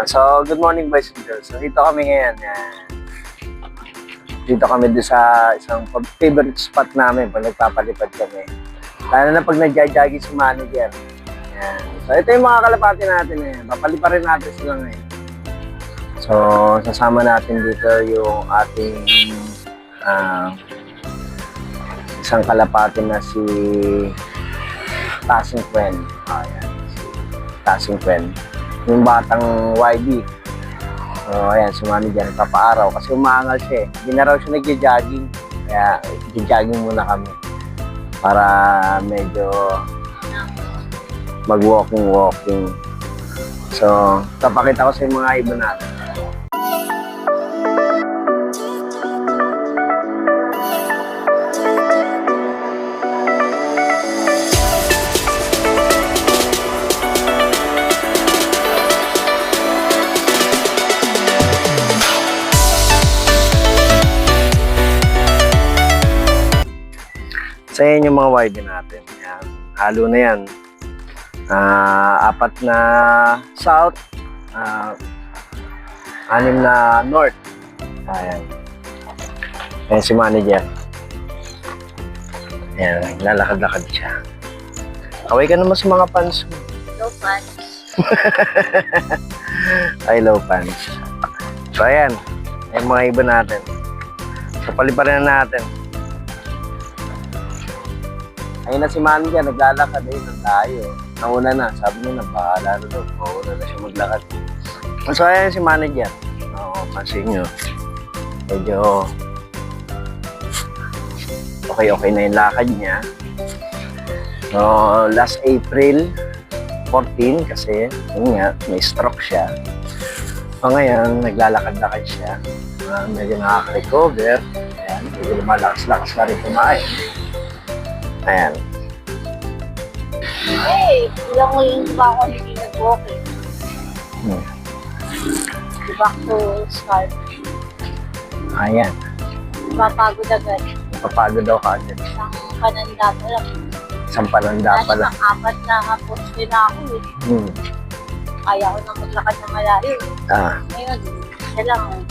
So, good morning boys and girls. So, dito kami ngayon. Dito kami doon sa isang favorite spot namin pag nagpapalipad kami. Lalo na pag nagja-jogging si manager. Yan. So, ito yung mga kalapati natin ngayon. Papaliparin natin sila ngayon. So, sasama natin dito yung ating isang kalapati na si Tasing Friend. Ayan. Si Tasing Friend. Yung batang YB. So, ayan, si manager, papaaraw. Kasi umaangal siya eh. Hindi na raw siya nagja-jogging. Kaya, nagja-jogging muna kami. Para medyo mag-walking. So, papakita ko sa mga iba natin. So, yan yung mga YB natin. Yan. Halo na yan. 4 na south, 6 na north. Ayan. Ayan si manager. Ayan, lalakad-lakad siya. Kaway ka naman sa mga pants mo. Low pants. Ay, low pants. So, ayan. Ayan mga iba natin. So, paliparin na natin. Ayun na si manager, naglalakad eh, ng tayo. Nauna na, sabi niya, napakalala doon. Mauna na siya maglakad. So, ayan si manager. Oo, pansin nyo. Medyo okay na yung lakad niya. So, last April 14 kasi, yun nga, may stroke siya. So, ngayon, naglalakad-lakad siya. Medyo nakaka-recover. Ayan, medyo lumalakas-lakas na rin kumain. Ayan. Hey, ilang ngayon ba ako hindi nag-walking? Back to start. Ayan. Mapagod agad. Napapagod daw ka agad. Isang pananda pa lang. Isang pananda pa lang. Apat na poste na ako eh. Kaya ko na maglakad na malayo. Ngayon, isa lang.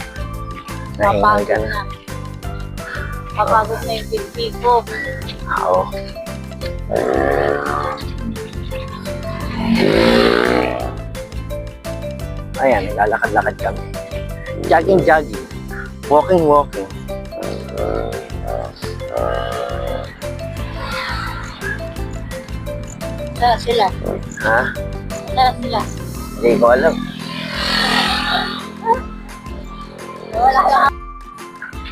Nahingal ka na. Mapagod na yung pilpi ko. Oo. Ayan, naglalakad-lakad kami. Jogging. Walking. Tara sila. Ha? Tara sila. Hindi ko alam. Wala ka.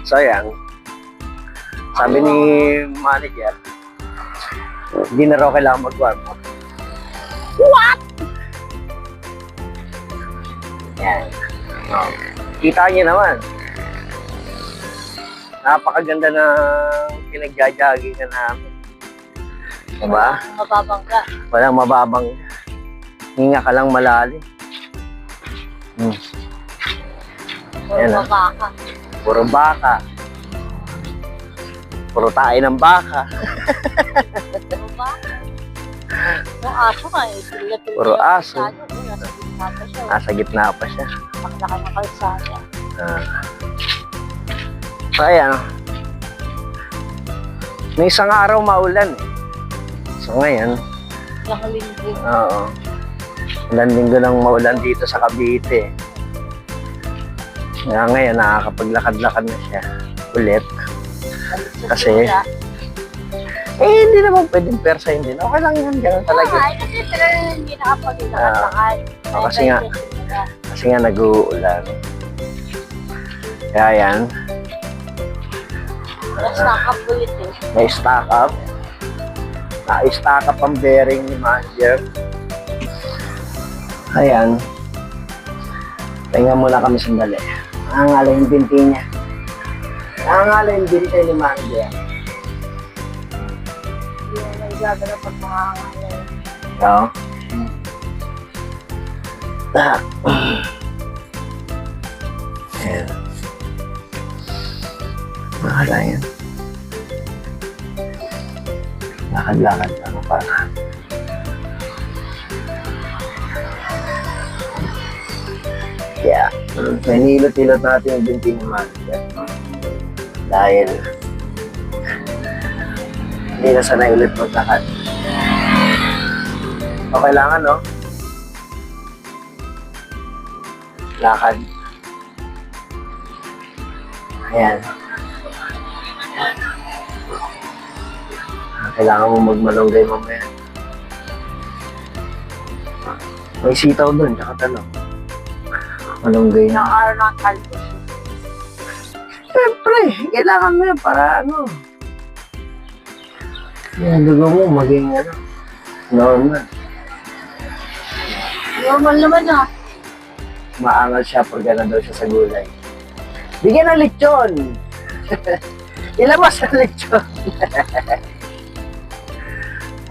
So, ayan. Sabi ni manager, hindi na raw kailangan mag-warm up. What? Yan. Oh. Kita niyo naman. Napakaganda ng pinagja-jogging na namin. Diba? Mababangga. Walang mababang. Hinga ka lang malalim. Puro baka. Puro baka. Puro tayo ng baka. Puro baka. Yung aso nga eh. Puro aso. Nasa gitna pa siya. Nasa gitna pa siya. Paglaki ng kalsada. So, ayan. May isang araw maulan eh. So, ngayon. Ilang linggo. Oo. Ilang linggo nang maulan dito sa Cavite. Kaya ngayon, nakakapaglakad-lakad na siya ulit. Kasi, hindi naman pwedeng persahin din. Okay lang yan, gano'n talaga. Ay, kasi talaga hindi nakapaglakad-lakad. Kasi nga nag-uulan. Kaya yan. Na-stack up ulit eh. May stock up. Na-stock up ang bearing ni manager. Ayan. Pahinga muna kami sandali. Nangangala yung binti niya. Nangangala yung binti ni manager. Hindi mo may gagana pag makakangalaw. Oo. Ayan. Nakala yan. Lakad-lakad. Ano pa? Yeah. So, hinihilot-hilot natin yung binti ni Monica. Dahil hindi na sanay ulit maglakad. So, kailangan, no? Lakad. Ayan. Kailangan mo magmalunggay mamaya. May sitaw doon, tsaka tanong. Malunggay na. Ilang araw na ang talbos. Siyempre, kailangan mo yan para ano. Yung dugo mo maging ano, normal. Normal naman ah. Maangal siya pag gano'n daw siya sa gulay. Bigyan ng lechon! Ilabas ang lechon!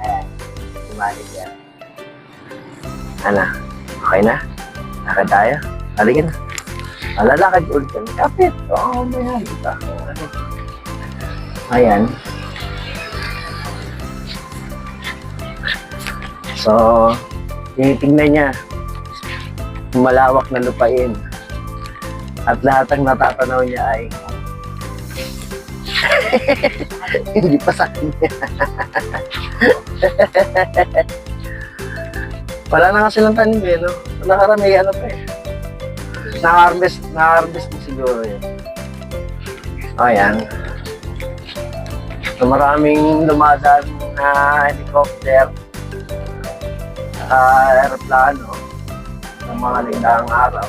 Ayan, sumalik yan. Ano, okay na? Lakad tayo? Halika na. Lalakad ulit kami. Kapit! Oo, may halika pa. Ayan. So, tinitignan niya. Malawak na lupain. At lahat ng natatanaw niya ay hindi pa sa kanya. Wala na nga silang tanim eh, no? Nakarami, ano pa eh. Na-harvest mo siguro yun. Ayan. So, maraming dumadaan na helicopter, aeroplano, ng mga lindang araw.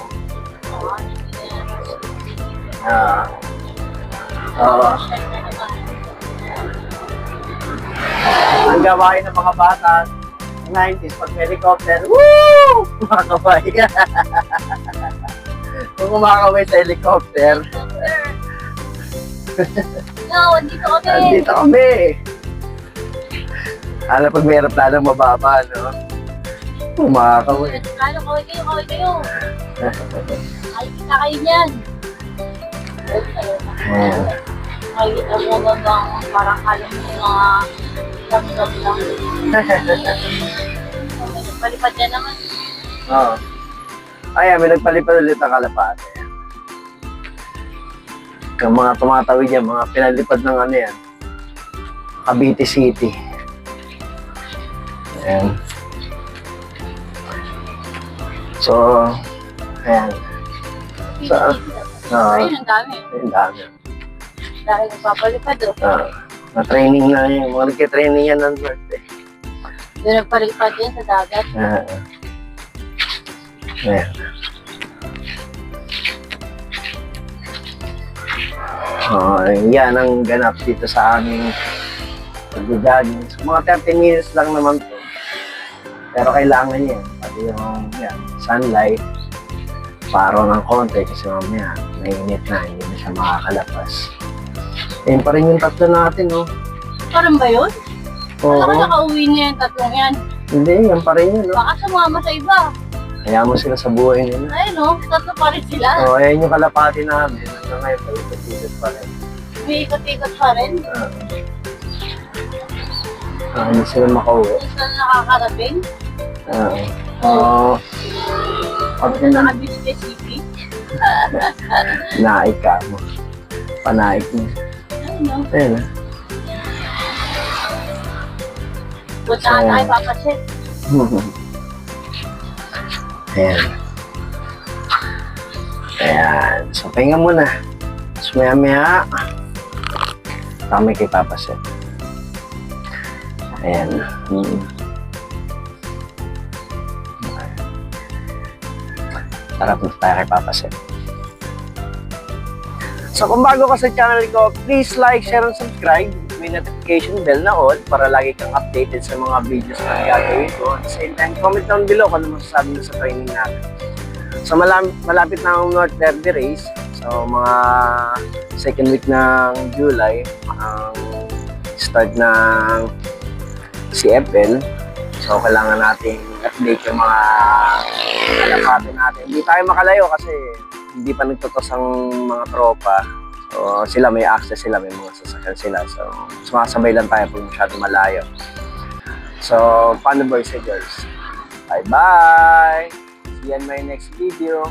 Ang gawain ng mga bata, 90s, pag may helicopter, woo! Kumakaway. Kung kumakaway sa helicopter, No, andito kami. andito kami. Alam, pag may aeroplano mababa, no? Kumakaway. Ano, kaway kayo. Ay, kita kayo niyan. Ayan. Makikita mo ba bang parang alam mo yung mga lamdam lang. Palipad yan naman. Oo. Ayan, may nagpalipad ulit ang kalapate. Yung mga tumatawid yan, mga pinalipad ng ano yan. Cavite City. Ayan. So, ayan. Saan? Ayun, ang dami. Ang dami. Dahil nagpapalipad Na-training na yun. Mga nagka-training yan ng birthday. Doon nagpalipad yan sa dagat. Ayan. Yan ang ganap dito sa aming pag-jogging. So, mga 30 minutes lang naman to. Pero kailangan yan. Pati yung sunlight, paro ng konti kasi mamaya mainit na, hindi na siya makakalapas. Ayun pa rin yung tatlo natin, no? Parang ba yun? Oo. Baka nakauwi niya yung tatlong yan. Hindi, yan pa rin yun, no? Baka sumama sa iba. Kaya mo sila sa buhay nila. Ayun no, tatlo pa rin sila. So, ayan yung kalapati namin. Hanggang ngayon, palipat-lipat pa rin. May ikot-ikot pa rin. Hindi sila makauwi. Kung saan nakakarating. Oo. Pag Nakabis kay CP. naik ka mo. Panaik mo. Ayun no. Ayun, ha? Puntahan tayo papasit. Ayan. Ayan. So, pahinga muna. So, maya-maya, kami kay Papa Seth. Ayan. Tara, punta tayo kay Papa Seth. So, kung bago ka sa channel ko, please like, share, and subscribe. May notification bell na all para lagi kang updated sa mga videos na gagawin ko. At the same time, comment down below kung ano masasabi mo sa training natin. So, malapit na ang North Derby Race. So, mga second week ng July, ang start ng CFL. So, kailangan natin update yung mga kalapate natin. Hindi tayo makalayo kasi hindi pa nagtutos ang mga tropa. So, sila may access sila, may mga sasakyan sila. So, sumasabay lang tayo pag masyado malayo. So, paano boys and girls? Bye-bye! See you in my next video.